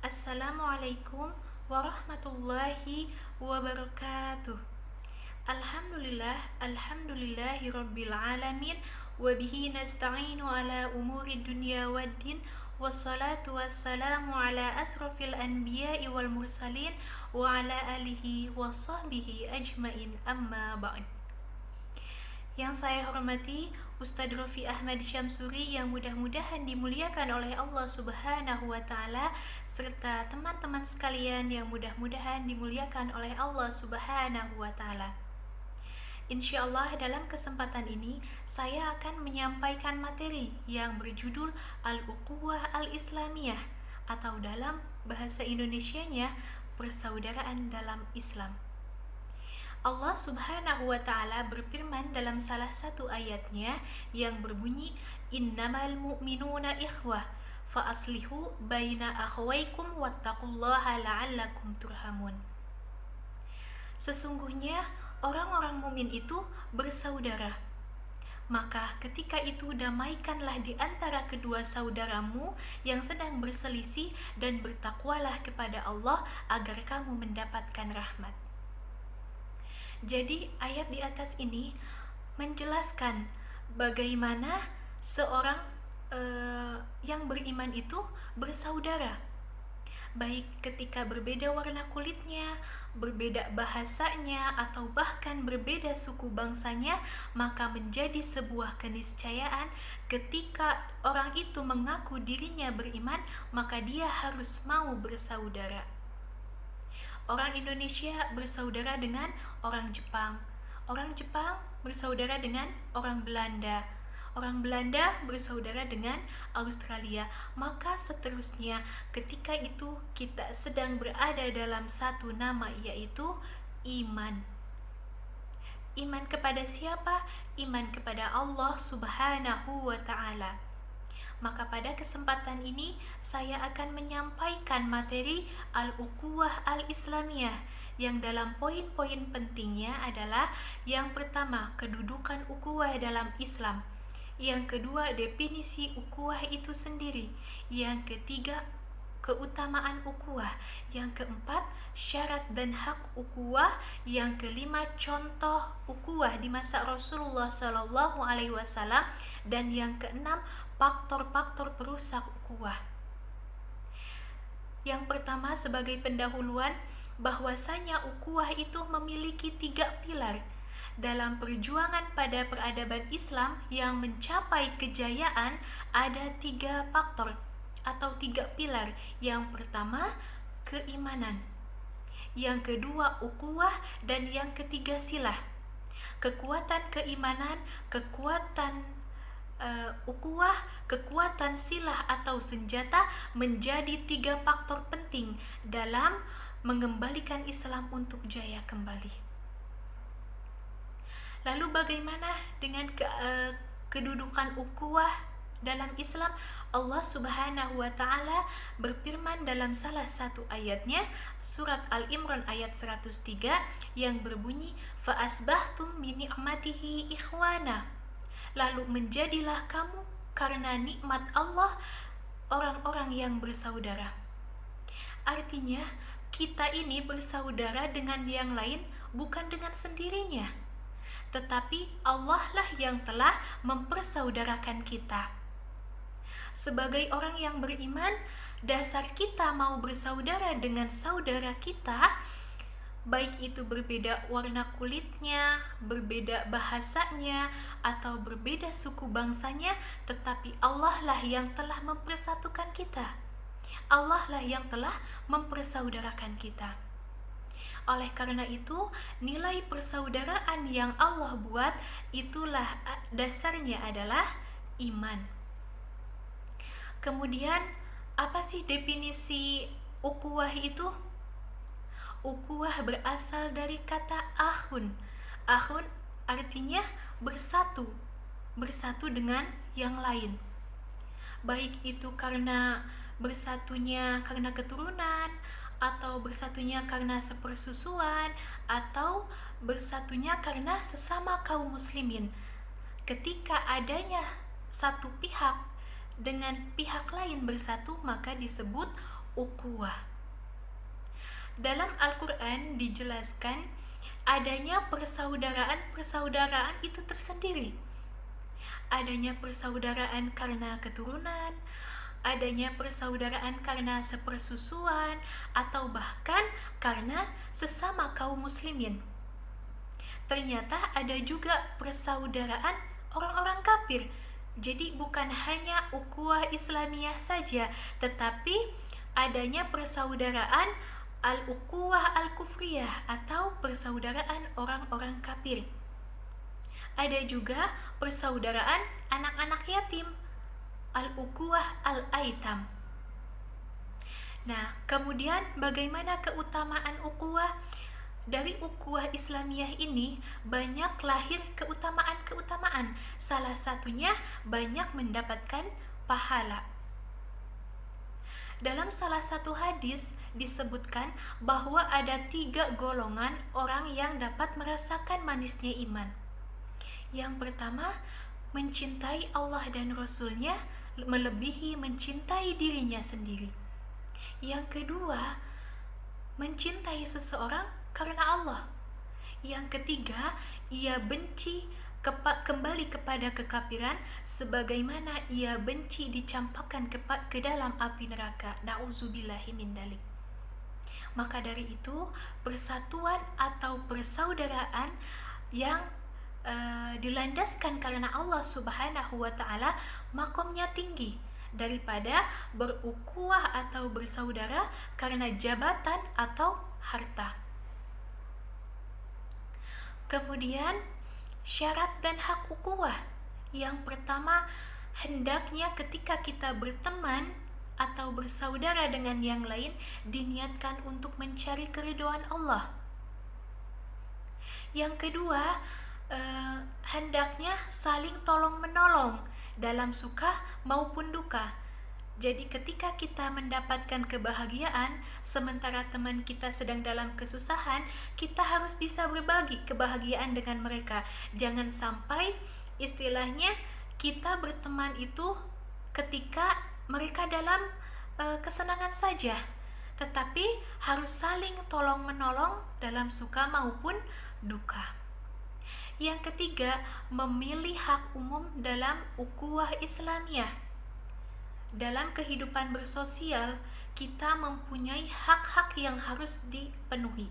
Assalamualaikum warahmatullahi wabarakatuh. Alhamdulillahirabbil alamin wa bihi nasta'inu ala umuri dunya waddin wassalatu wassalamu ala asrofil anbiya'i wal mursalin wa ala alihi wa sahbihi ajmain amma ba'd. Yang saya hormati Ustadz Rofi Ahmad Syamsuri yang mudah-mudahan dimuliakan oleh Allah Subhanahu wa Ta'ala, serta teman-teman sekalian yang mudah-mudahan dimuliakan oleh Allah Subhanahu wa Ta'ala. Insya Allah dalam kesempatan ini saya akan menyampaikan materi yang berjudul Al-Uquwah Al-Islamiyah, atau dalam bahasa Indonesianya persaudaraan dalam Islam. Allah Subhanahu wa Ta'ala berfirman dalam salah satu ayatnya yang berbunyi, Innamal mu'minuna ikhwah fa aslihu baina akhwaykum wattaqullaha la'allakum turhamun. Sesungguhnya orang-orang mukmin itu bersaudara. Maka ketika itu damaikanlah di antara kedua saudaramu yang sedang berselisih dan bertakwalah kepada Allah agar kamu mendapatkan rahmat. Jadi ayat di atas ini menjelaskan bagaimana seorang yang beriman itu bersaudara, baik ketika berbeda warna kulitnya, berbeda bahasanya, atau bahkan berbeda suku bangsanya, maka menjadi sebuah keniscayaan ketika orang itu mengaku dirinya beriman, maka dia harus mau bersaudara. Orang Indonesia bersaudara dengan orang Jepang. Orang Jepang bersaudara dengan orang Belanda. Orang Belanda bersaudara dengan Australia. Maka seterusnya, ketika itu kita sedang berada dalam satu nama, yaitu iman. Iman kepada siapa? Iman kepada Allah Subhanahu wa Ta'ala. Maka pada kesempatan ini saya akan menyampaikan materi Al-Uquwah Al-Islamiyah yang dalam poin-poin pentingnya adalah yang pertama, kedudukan ukhuwah dalam Islam. Yang kedua, definisi ukhuwah itu sendiri. Yang ketiga, keutamaan ukhuwah. Yang keempat, syarat dan hak ukhuwah. Yang kelima, contoh ukhuwah di masa Rasulullah SAW. Dan yang keenam, faktor-faktor perusak ukhuwah. Yang pertama, sebagai pendahuluan, bahwasanya ukhuwah itu memiliki 3 pilar. Dalam perjuangan pada peradaban Islam yang mencapai kejayaan, ada 3 faktor atau 3 pilar. Yang pertama, keimanan. Yang kedua, ukhuwah. Dan yang ketiga, silah. Kekuatan keimanan, kekuatan ukhuwah, kekuatan silah atau senjata menjadi 3 faktor penting dalam mengembalikan Islam untuk jaya kembali. Lalu bagaimana dengan kedudukan ukhuwah dalam Islam? Allah Subhanahu wa Ta'ala berfirman dalam salah satu ayatnya, surat Al-Imran ayat 103, yang berbunyi, fa asbahtum bi ni'matihi ikhwana. Lalu menjadilah kamu karena nikmat Allah orang-orang yang bersaudara. Artinya, kita ini bersaudara dengan yang lain bukan dengan sendirinya, tetapi Allah lah yang telah mempersaudarakan kita. Sebagai orang yang beriman, dasar kita mau bersaudara dengan saudara kita, baik itu berbeda warna kulitnya, berbeda bahasanya, atau berbeda suku bangsanya, tetapi Allah lah yang telah mempersatukan kita. Allah lah yang telah mempersaudarakan kita. Oleh karena itu, nilai persaudaraan yang Allah buat itulah dasarnya adalah iman. Kemudian, apa sih definisi ukhuwah itu? Ukhuwah berasal dari kata ahun. Ahun artinya bersatu, bersatu dengan yang lain. Baik itu karena bersatunya karena keturunan, atau bersatunya karena sepersusuan, atau bersatunya karena sesama kaum muslimin. Ketika adanya satu pihak dengan pihak lain bersatu, maka disebut ukhuwah. Dalam Al-Quran dijelaskan adanya persaudaraan itu tersendiri. Adanya persaudaraan karena keturunan, adanya persaudaraan karena sepersusuan, atau bahkan karena sesama kaum muslimin. Ternyata ada juga persaudaraan orang-orang kafir. Jadi bukan hanya ukhuwah Islamiyah saja, tetapi adanya persaudaraan al-ukhuwah al-kufriyah atau persaudaraan orang-orang kafir. Ada juga persaudaraan anak-anak yatim, al-ukhuwah al-aitam. Nah, kemudian bagaimana keutamaan ukhuwah? Dari ukhuwah Islamiyah ini banyak lahir keutamaan-keutamaan. Salah satunya banyak mendapatkan pahala. Dalam salah satu hadis disebutkan bahwa ada 3 golongan orang yang dapat merasakan manisnya iman. Yang pertama, mencintai Allah dan Rasul-Nya melebihi mencintai dirinya sendiri. Yang kedua, mencintai seseorang karena Allah. Yang ketiga, ia benci kembali kepada kekafiran sebagaimana ia benci dicampakkan ke dalam api neraka. Na'udzubillahi min dzalik. Maka dari itu, persatuan atau persaudaraan yang dilandaskan karena Allah Subhanahu wa taala makomnya tinggi daripada berukhuwah atau bersaudara karena jabatan atau harta. Kemudian syarat dan hak ukhuwah. Yang pertama, hendaknya ketika kita berteman atau bersaudara dengan yang lain diniatkan untuk mencari keridhaan Allah. Yang kedua, hendaknya saling tolong menolong dalam suka maupun duka. Jadi ketika kita mendapatkan kebahagiaan sementara teman kita sedang dalam kesusahan, kita harus bisa berbagi kebahagiaan dengan mereka. Jangan sampai istilahnya kita berteman itu ketika mereka dalam kesenangan saja, tetapi harus saling tolong menolong dalam suka maupun duka. Yang ketiga, memilih hak umum dalam ukhuwah Islamiyah. Dalam kehidupan bersosial, kita mempunyai hak-hak yang harus dipenuhi.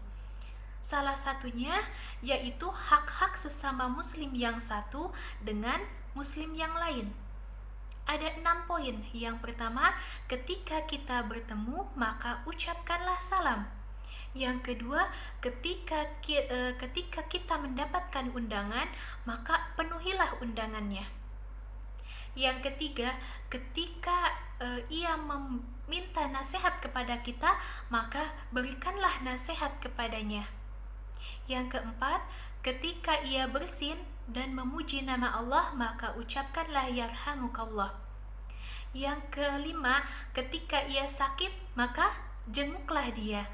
Salah satunya yaitu hak-hak sesama muslim yang satu dengan muslim yang lain. Ada 6 poin. Yang pertama, ketika kita bertemu, maka ucapkanlah salam. Yang kedua, ketika kita mendapatkan undangan, maka penuhilah undangannya. Yang ketiga, ketika ia meminta nasihat kepada kita, maka berikanlah nasihat kepadanya. Yang keempat, ketika ia bersin dan memuji nama Allah, maka ucapkanlah yarhamukallah. Yang kelima, ketika ia sakit, maka jenguklah dia.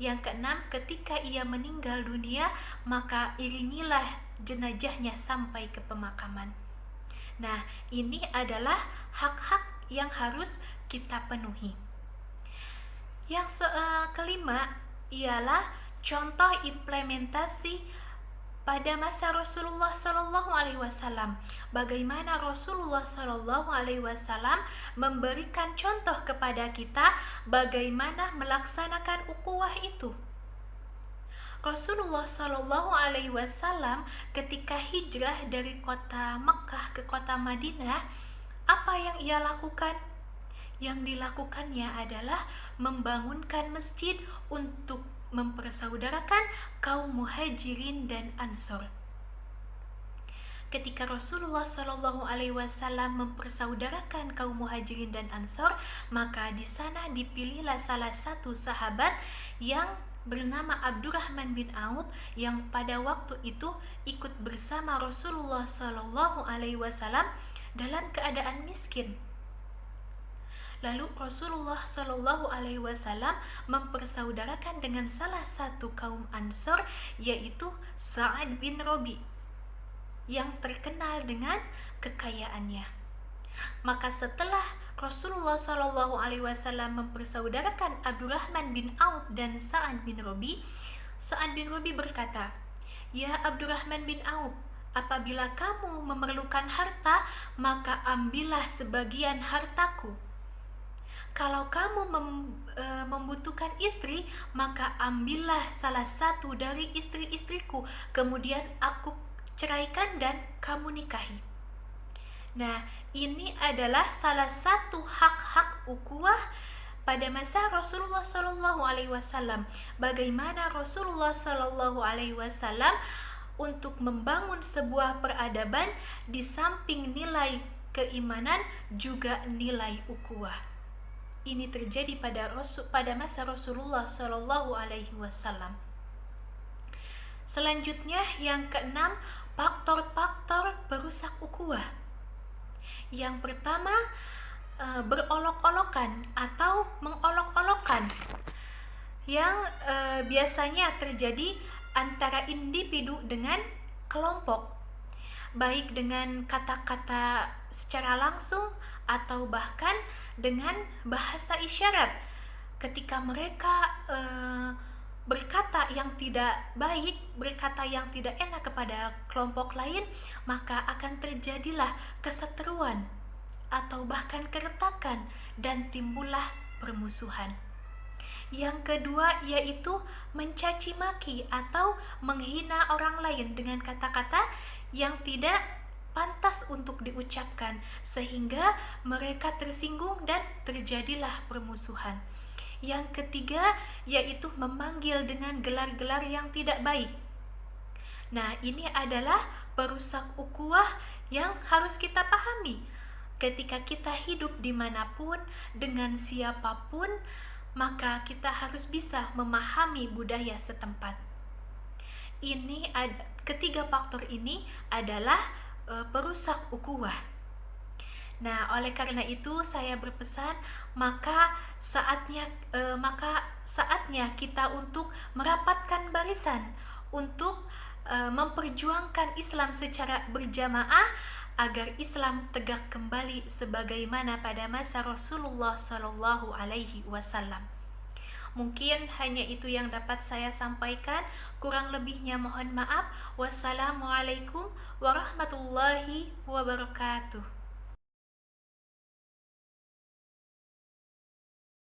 Yang keenam, ketika ia meninggal dunia, maka iringilah jenazahnya sampai ke pemakaman. Nah, ini adalah hak-hak yang harus kita penuhi. Yang kelima ialah contoh implementasi pada masa Rasulullah SAW. Bagaimana Rasulullah SAW memberikan contoh kepada kita bagaimana melaksanakan ukhuwah itu. Rasulullah SAW ketika hijrah dari kota Mekkah ke kota Madinah, apa yang ia lakukan? Yang dilakukannya adalah membangunkan masjid untuk mempersaudarakan kaum muhajirin dan ansor. Ketika Rasulullah SAW mempersaudarakan kaum muhajirin dan ansor, maka di sana dipilihlah salah satu sahabat yang bernama Abdurrahman bin Auf yang pada waktu itu ikut bersama Rasulullah SAW dalam keadaan miskin. Lalu Rasulullah SAW mempersaudarakan dengan salah satu kaum Ansor, yaitu Sa'ad bin Rabi, yang terkenal dengan kekayaannya. Maka setelah Rasulullah Shallallahu Alaihi Wasallam mempersaudarakan Abdurrahman bin Auf dan Sa'ad bin Rabi, Sa'ad bin Rabi berkata, "Ya Abdurrahman bin Auf, apabila kamu memerlukan harta, maka ambillah sebagian hartaku. Kalau kamu membutuhkan istri, maka ambillah salah satu dari istri-istriku, kemudian aku ceraikan dan kamu nikahi." Nah, ini adalah salah satu hak-hak ukhuwah pada masa Rasulullah Shallallahu Alaihi Wasallam. Bagaimana Rasulullah Shallallahu Alaihi Wasallam untuk membangun sebuah peradaban di samping nilai keimanan juga nilai ukhuwah. Ini terjadi pada masa Rasulullah Shallallahu Alaihi Wasallam. Selanjutnya yang keenam, faktor-faktor perusak ukhuwah. Yang pertama, berolok-olokan atau mengolok-olokkan yang biasanya terjadi antara individu dengan kelompok, baik dengan kata-kata secara langsung atau bahkan dengan bahasa isyarat. Ketika mereka berkata yang tidak baik, berkata yang tidak enak kepada kelompok lain, maka akan terjadilah keseteruan atau bahkan keretakan dan timbullah permusuhan. Yang kedua yaitu mencaci maki atau menghina orang lain dengan kata-kata yang tidak pantas untuk diucapkan, sehingga mereka tersinggung dan terjadilah permusuhan. Yang ketiga yaitu memanggil dengan gelar-gelar yang tidak baik. Nah, ini adalah perusak ukhuwah yang harus kita pahami. Ketika kita hidup dimanapun, dengan siapapun, maka kita harus bisa memahami budaya setempat. Ketiga faktor ini adalah perusak ukhuwah. Nah, oleh karena itu saya berpesan, maka saatnya kita untuk merapatkan barisan, untuk memperjuangkan Islam secara berjamaah agar Islam tegak kembali sebagaimana pada masa Rasulullah Shallallahu Alaihi Wasallam. Mungkin hanya itu yang dapat saya sampaikan. Kurang lebihnya mohon maaf. Wassalamualaikum warahmatullahi wabarakatuh.